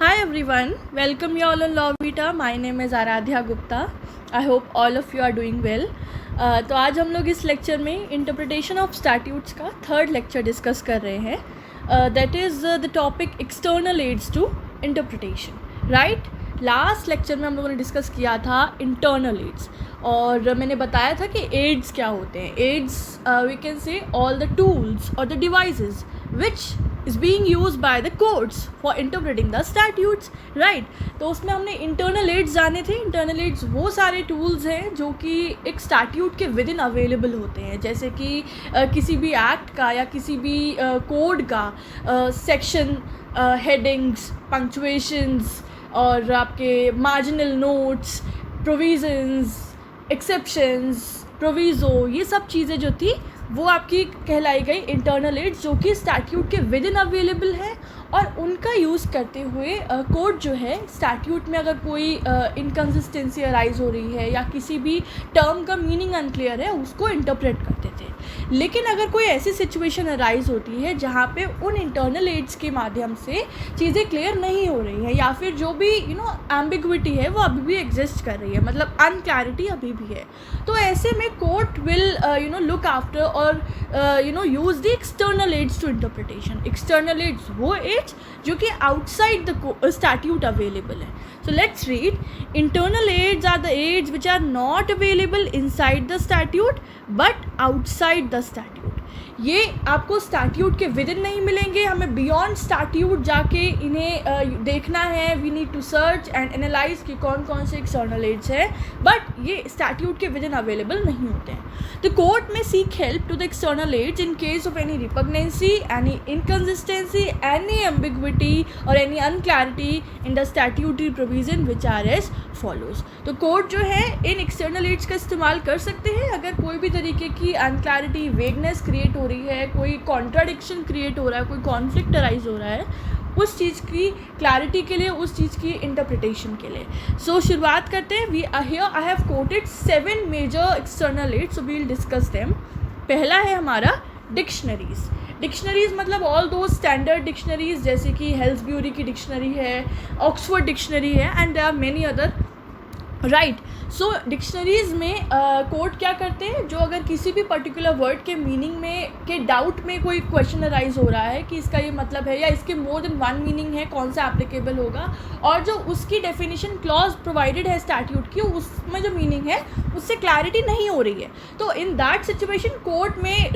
Hi everyone, welcome you all on Law Vita. My name is Aradhya Gupta. I hope all of you are doing well. तो आज हम लोग इस lecture में interpretation of statutes का third lecture discuss कर रहे हैं. That is the topic external aids to interpretation. Right, last lecture में हम लोगों ने डिस्कस किया था इंटरनल एड्स और मैंने बताया था कि एड्स क्या होते हैं. Aids we can say all the tools और the devices which is being used by the courts for interpreting the statutes. right, तो उसमें हमने इंटरनल एड्स जाने थे. इंटरनल एड्स वो सारे टूल्स हैं जो कि एक स्टैट्यूट के विद इन अवेलेबल होते हैं, जैसे कि किसी भी एक्ट का या किसी भी कोड का सेक्शन, हेडिंग्स, पंक्चुएशंस और आपके marginal notes, provisions, exceptions, proviso, ये सब चीज़ें जो थी वो आपकी कहलाई गई इंटरनल एड्स जो कि स्टैट्यूट के विद इन अवेलेबल है. और उनका यूज़ करते हुए कोर्ट जो है स्टैट्यूट में अगर कोई इनकन्सिस्टेंसी अराइज हो रही है या किसी भी टर्म का मीनिंग अनक्लियर है उसको इंटरप्रेट करते थे. लेकिन अगर कोई ऐसी सिचुएशन अराइज होती है जहाँ पे उन इंटरनल एड्स के माध्यम से चीज़ें क्लियर नहीं हो रही है या फिर जो भी एम्बिग्विटी है वो अभी भी एग्जिस्ट कर रही है, मतलब अनक्लैरिटी अभी भी है, तो ऐसे में कोर्ट विल लुक आफ्टर और use the external aids to interpretation. External aids वो एड्स जो कि आउटसाइड द स्टैट्यूट अवेलेबल है. So let's read. Internal aids are the aids which are not available inside the statute but outside the statute. ये आपको statute के with in नहीं मिलेंगे, हमें बियॉन्ड स्टैट्यूट जाके इन्हें देखना है. We need to search and analyse कि कौन कौन से एक्सटर्नल एड्स हैं, बट ये स्टैट्यूट के विद इन अवेलेबल नहीं होते हैं. द कोर्ट में seek help to the external aids in case of any repugnancy, any inconsistency, any ambiguity और any unclarity in the statutory provision which are as follows. तो court जो है इन external ads का इस्तेमाल कर सकते हैं अगर कोई भी तरीके की अनक्लैरिटी, वेगनेस क्रिएट हो रही है, कोई कॉन्ट्राडिक्शन क्रिएट हो रहा है, कोई कॉन्फ्लिक्ट अराइज हो रहा है, उस चीज़ की क्लैरिटी के लिए, उस चीज़ की इंटरप्रिटेशन के लिए. सो शुरुआत करते हैं. We here I have quoted 7 major external aids, so we will discuss them. पहला है हमारा डिक्शनरीज. डिक्शनरीज मतलब ऑल दो स्टैंडर्ड डिक्शनरीज जैसे कि हेल्सब्यूरी की डिक्शनरी है, ऑक्सफोर्ड डिक्शनरी है and there are many other. Right, so dictionaries में कोर्ट क्या करते हैं, जो अगर किसी भी पर्टिकुलर वर्ड के मीनिंग में के डाउट में कोई क्वेश्चन अराइज हो रहा है कि इसका ये मतलब है या इसके मोर देन वन मीनिंग है, कौन सा एप्लीकेबल होगा, और जो उसकी डेफिनेशन क्लॉज प्रोवाइडेड है स्टैट्यूट की उसमें जो मीनिंग है उससे क्लैरिटी नहीं हो रही है, तो इन दैट सिचुएशन कोर्ट में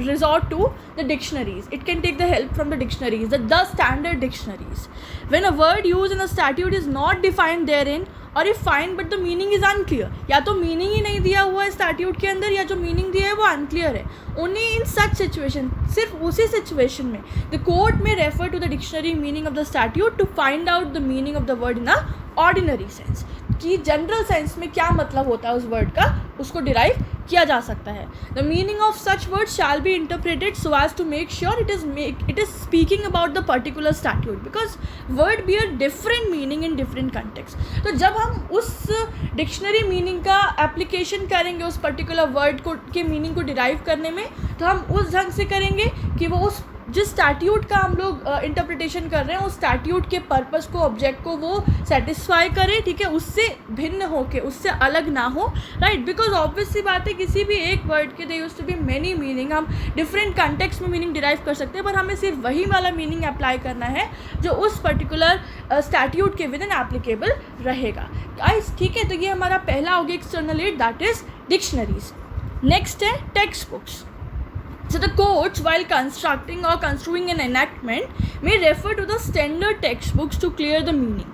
resort to the dictionaries. It can take the help from the dictionaries, the standard dictionaries. When a word use in a statute is not defined there in और if find but the meaning is unclear, या तो meaning ही नहीं दिया हुआ है statute के अंदर या जो मीनिंग दिया है वो अनक्लियर है, ओनली इन सच सिचुएशन, सिर्फ उसी सिचुएशन में द कोर्ट में refer to the dictionary meaning of the statute to find out the meaning of the word in a ordinary sense, कि जनरल सेंस में क्या मतलब होता है उस वर्ड का, उसको डिराइव किया जा सकता है. The meaning of such word shall be interpreted so as to make sure it is speaking about the particular statute because word bear different meaning in different context. तो जब हम उस डिक्शनरी मीनिंग का application करेंगे उस particular word को के meaning को डिराइव करने में, तो हम उस ढंग से करेंगे कि वो उस जिस स्टैट्यूट का हम लोग इंटरप्रिटेशन कर रहे हैं उस स्टैट्यूट के पर्पस को, ऑब्जेक्ट को वो सेटिस्फाई करे, ठीक है, उससे भिन्न होके, उससे अलग ना हो. राइट, बिकॉज ऑब्वियस सी बात है किसी भी एक वर्ड के they used to be many meaning, हम डिफरेंट कंटेक्स्ट में मीनिंग डिराइव कर सकते हैं, पर हमें सिर्फ वही वाला मीनिंग अप्लाई करना है जो उस पर्टिकुलर स्टैट्यूट के विद इन एप्लीकेबल रहेगा. गाइस, ठीक है, तो ये हमारा पहला हो गया external aid, that is dictionaries. Next है text books. So the courts, while constructing or construing an enactment, may refer to the standard textbooks to clear the meaning.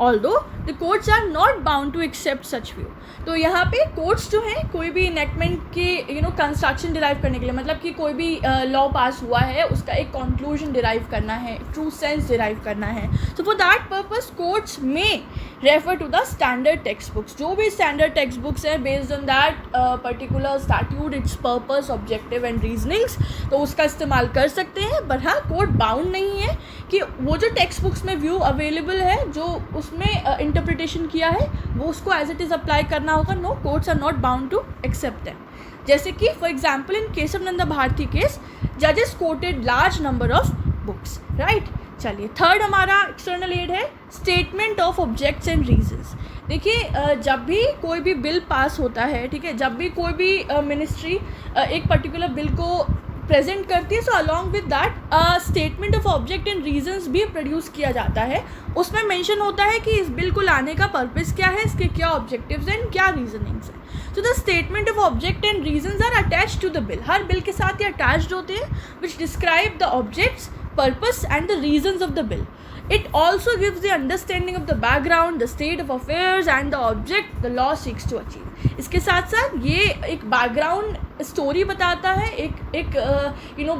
Although the courts are not bound to accept such view. तो यहाँ पे courts जो हैं कोई भी enactment के construction derive करने के लिए, मतलब कि कोई भी लॉ पास हुआ है उसका एक कंक्लूजन डिराइव करना है, ट्रू सेंस डिराइव करना है, so for that purpose courts में refer to the standard text books. जो भी स्टैंडर्ड टेक्स्ट बुक्स हैं based on that particular statute, its purpose, objective and reasonings, तो उसका इस्तेमाल कर सकते हैं. बट हाँ, कोर्ट बाउंड नहीं है कि वो जो टेक्स्ट बुक्स में व्यू अवेलेबल है, जो उसमें इंटरप्रिटेशन किया है, वो उसको एज इट इज़ अप्लाई करना होगा. No, courts are not bound to accept them. जैसे कि for example in case of Nanda Bharati case, जजेस quoted large number of books. Right, चलिए थर्ड हमारा एक्सटर्नल एड है statement of objects and reasons. देखिए जब भी कोई भी बिल पास होता है, ठीक है, जब भी कोई भी मिनिस्ट्री एक पर्टिकुलर बिल को प्रेजेंट करती है, so along with that statement of object and reasons भी प्रोड्यूस किया जाता है। उसमें मेंशन होता है कि इस बिल को लाने का पर्पस क्या है, इसके क्या ऑब्जेक्टिव्स एंड क्या रीजनिंग्स हैं। So the statement of object and reasons are attached to the bill. हर बिल के साथ ये अटैच्ड होते हैं which describe the objects, purpose and the reasons of the bill. It also gives the understanding of the background, the state of affairs and the object the law seeks to achieve. इसके साथ साथ ये एक background story बताता है, एक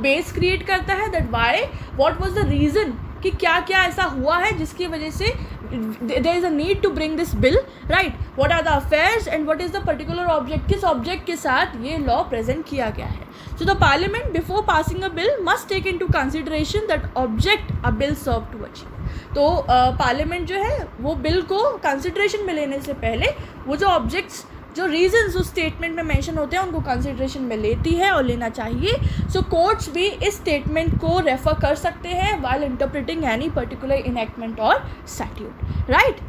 base create करता है that why what was the reason, कि क्या क्या ऐसा हुआ है जिसकी वजह से there is a need to bring this bill, right? What are the affairs and what is the particular object, किस ऑब्जेक्ट के साथ ये लॉ प्रेजेंट किया गया है. So the parliament before passing a bill must take into consideration that object a bill serve to achieve. तो parliament जो है वो बिल को कंसिडरेशन में लेने से पहले वो जो ऑब्जेक्ट्स, जो रीजंस उस स्टेटमेंट में मेंशन होते हैं उनको कंसिडरेशन में लेती है और लेना चाहिए. सो कोर्ट्स भी इस स्टेटमेंट को रेफर कर सकते हैं while interpreting any particular enactment और statute, right.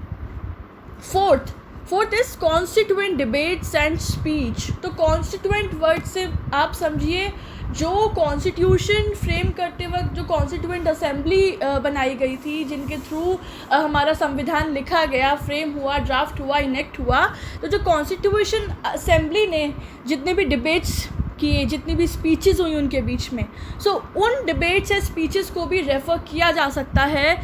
Fourth is constituent debates and speech. तो कॉन्स्टिट्यूएंट वर्ड से आप समझिए जो कॉन्स्टिट्यूशन फ्रेम करते वक्त जो कॉन्स्टिट्यूएंट असेंबली बनाई गई थी, जिनके थ्रू हमारा संविधान लिखा गया, फ्रेम हुआ, ड्राफ्ट हुआ, इनेक्ट हुआ. तो जो कॉन्स्टिट्यूशन असेंबली ने जितने भी डिबेट्स किए, जितनी भी स्पीचेस हुई उनके बीच में, सो उन डिबेट्स या स्पीचेस को भी रेफ़र किया जा सकता है,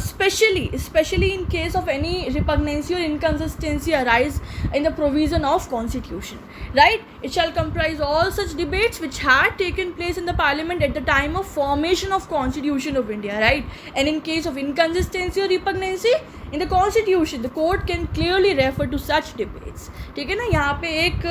specially in case of any repugnancy और inconsistency arise in the provision of constitution, right. It shall comprise all such debates which had taken place in the parliament at the time of formation of Constitution of India, right. And in case of inconsistency or repugnancy in the Constitution, the court can clearly refer to such debates. ठीक है ना, यहाँ पे एक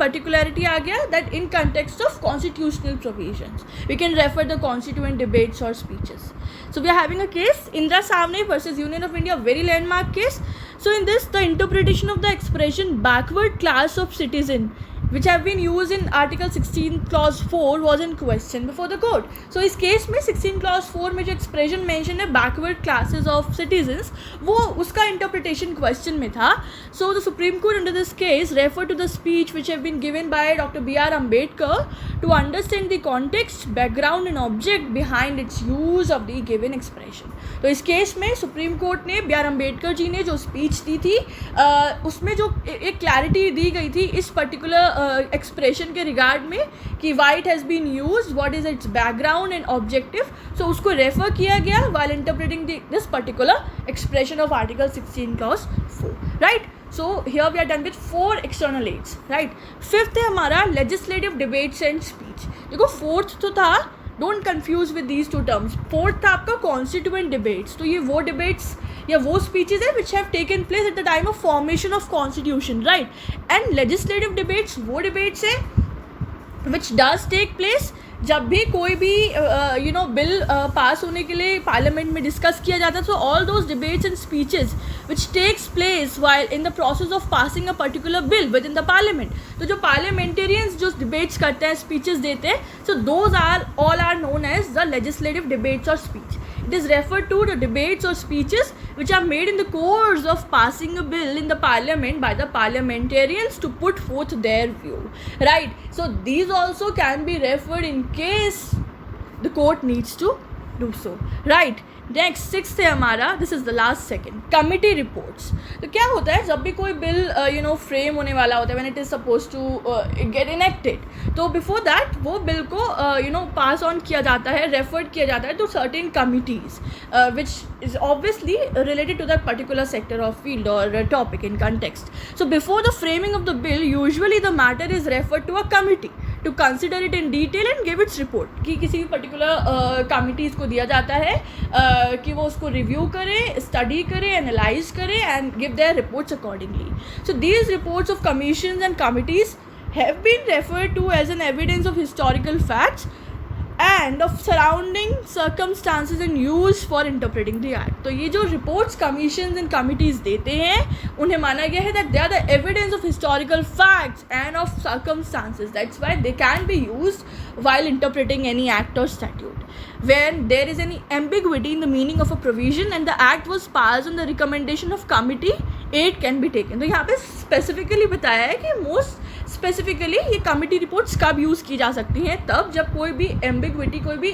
particularity आ गया that in context of constitutional provisions we can refer the constituent debates or speeches. So we are having a case, Indira Savne versus Union of India, very landmark case. So in this, the interpretation of the expression backward class of citizen which have been used in Article 16 Clause 4 was in question before the court. So इस case में 16 Clause 4 में जो expression mention है backward classes of citizens, वो उसका interpretation question में था. So the Supreme Court under this case referred to the speech which have been given by Dr. B.R. Ambedkar to understand the context, background and object behind its use of the given expression. तो इस case में supreme court ने B are Ambedkar ji ने जो speech दी थी उसमें जो एक क्लैरिटी दी गई थी इस पर्टिकुलर एक्सप्रेशन के रिगार्ड में कि why it has been use, what is its background and objective. So उसको रेफर किया गया while interpreting this particular expression of article 16 Clause 4, right. So here we are done with 4 external aids, right. Fifth है हमारा legislative debates and speech. देखो fourth तो था, don't confuse with these two terms. Fourth था आपका constituent debates. तो ये वो डिबेट्स या वो स्पीचेज है which have taken place at the time of formation of constitution, right. And legislative debates वो डिबेट्स है विच डज टेक प्लेस जब भी कोई भी बिल पास होने के लिए पार्लियामेंट में डिस्कस किया जाता है. So all those debates and speeches which takes place while in the process of passing a particular bill within the parliament. तो जो पार्लियामेंटेरियंस जो डिबेट्स करते हैं, स्पीचेस देते हैं, so those are all are known as the legislative debates और speech. It is referred to the debates or speeches which are made in the course of passing a bill in the parliament by the parliamentarians to put forth their view, right. So these also can be referred in case the court needs to do so, right. Next sixth है हमारा, this is the last second, committee reports. तो क्या होता है जब भी कोई bill frame होने वाला होता है, when it is suppose to get enacted, तो बिफोर दैट वो बिल को पास ऑन किया जाता है, रेफर्ड किया जाता है to certain committees which is obviously related to that particular sector of field और topic in context. So before the framing of the bill usually the matter is referred to a committee to consider it in detail and give its report. कि किसी भी particular committees को दिया जाता है कि वो उसको रिव्यू करें, स्टडी करें, एनालाइज करें and give their reports accordingly. So these reports of commissions and committees have been referred to as an evidence of historical facts and of surrounding circumstances and used for interpreting the act. तो ये जो reports commissions and committees देते हैं उन्हें माना गया है that they are the evidence of historical facts and of circumstances. That's why they can be used while interpreting any act or statute. When there is any ambiguity in the meaning of a provision and the act was passed on the recommendation of committee, it can be taken. तो यहाँ पे specifically बताया है कि most specifically ये committee reports कब use की जा सकती हैं, तब जब कोई भी एम्बिग्विटी, कोई भी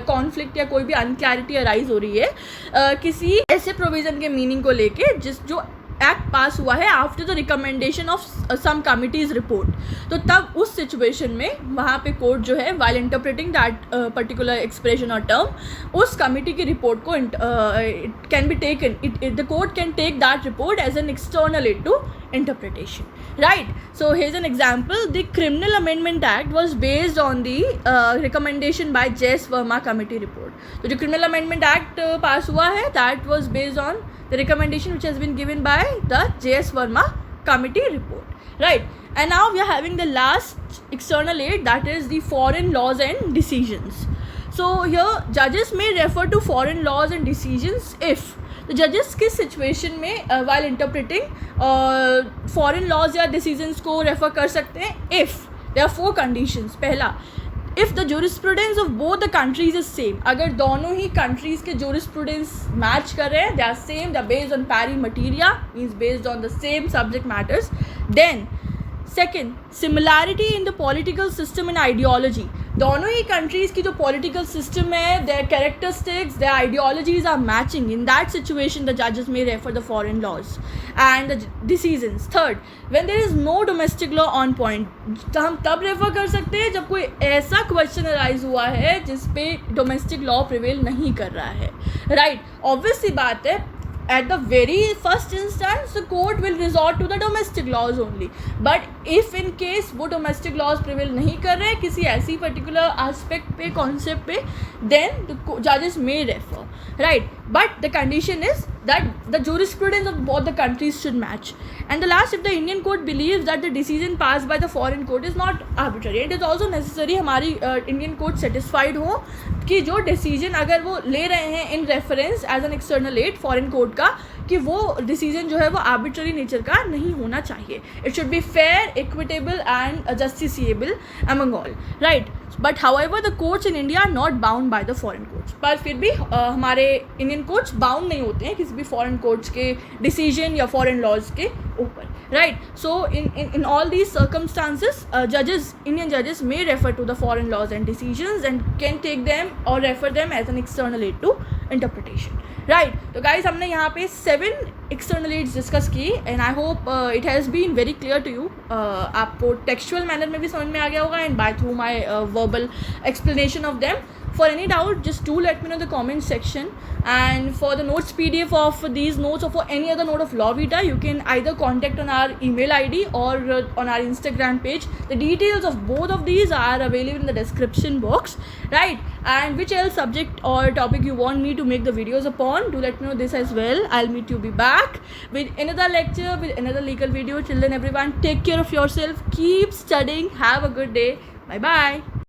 कॉन्फ्लिक्ट या कोई भी अनक्लैरिटी अराइज हो रही है किसी ऐसे प्रोविज़न के मीनिंग को लेके जो एक्ट पास हुआ है after the recommendation of some committees report. तो तब उस सिचुएशन में वहाँ पे कोर्ट जो है while interpreting that particular expression और टर्म, उस कमिटी की रिपोर्ट को it can be taken, the court can take that report as an external aid to interpretation, right? So here's an example. The Criminal Amendment Act was based on the recommendation by J.S. Verma committee report. तो जो Criminal Amendment Act पास हुआ है that was based on the recommendation which has been given by the J.S. Verma committee report, right? And now we are having the last external aid, that is the foreign laws and decisions. So here judges may refer to foreign laws and decisions if तो जजेस किस situation में while interpreting foreign laws या decisions को refer कर सकते हैं, if there are 4 conditions. पहला, if the jurisprudence of both the countries is same, अगर दोनों ही कंट्रीज़ के जूरिस्प्रूडेंस मैच कर रहे हैं, they are same, they are based on pari materia, means based on the same subject matters. Then second, similarity in the political system and ideology, दोनों ही countries की जो पॉलिटिकल सिस्टम है, their characteristics, their ideologies are matching. In that situation the जजेस may refer the foreign laws and the decisions. Third, when there is no domestic law on point, तो हम तब refer कर सकते हैं जब कोई ऐसा क्वेश्चन अराइज हुआ है जिस पे डोमेस्टिक लॉ प्रिवेल नहीं कर रहा है, राइट? ऑब्वियस सी बात है, at the very first instance the court will resort to the domestic laws only, but if in case वो domestic laws prevail नहीं कर रहे हैं किसी ऐसी particular aspect पे, concept पे, then the judges may refer, right? But the condition is that the jurisprudence of both the countries should match. And the last, if the Indian court believes that the decision passed by the foreign court is not arbitrary, it is also necessary हमारी Indian court satisfied हो कि जो decision अगर वो ले रहे हैं in reference as an external aid foreign court का, कि वो decision जो है वो arbitrary nature का नहीं होना चाहिए. It should be fair, equitable and justiciable among all, right? But however the courts in India are not bound by the foreign courts. पर फिर भी हमारे Indian courts bound नहीं होते हैं किसी भी foreign courts के decision या foreign laws के ऊपर, right? So in all these circumstances, Indian judges may refer to the foreign laws and decisions and can take them or refer them as an external aid to interpretation, right? तो guys, हमने यहाँ पे 7 external aids discuss की and I hope it has been very clear to you. आपको textual manner में भी समझ में आ गया होगा and by through my verbal explanation of them. For any doubt, just do let me know in the comment section. And for the notes PDF of these notes or for any other note of Law Vita, you can either contact on our email ID or on our Instagram page. The details of both of these are available in the description box, right? And which else subject or topic you want me to make the videos upon, do let me know this as well. I'll meet you back with another lecture, with another legal video. Till then everyone, take care of yourself, keep studying, have a good day. Bye bye.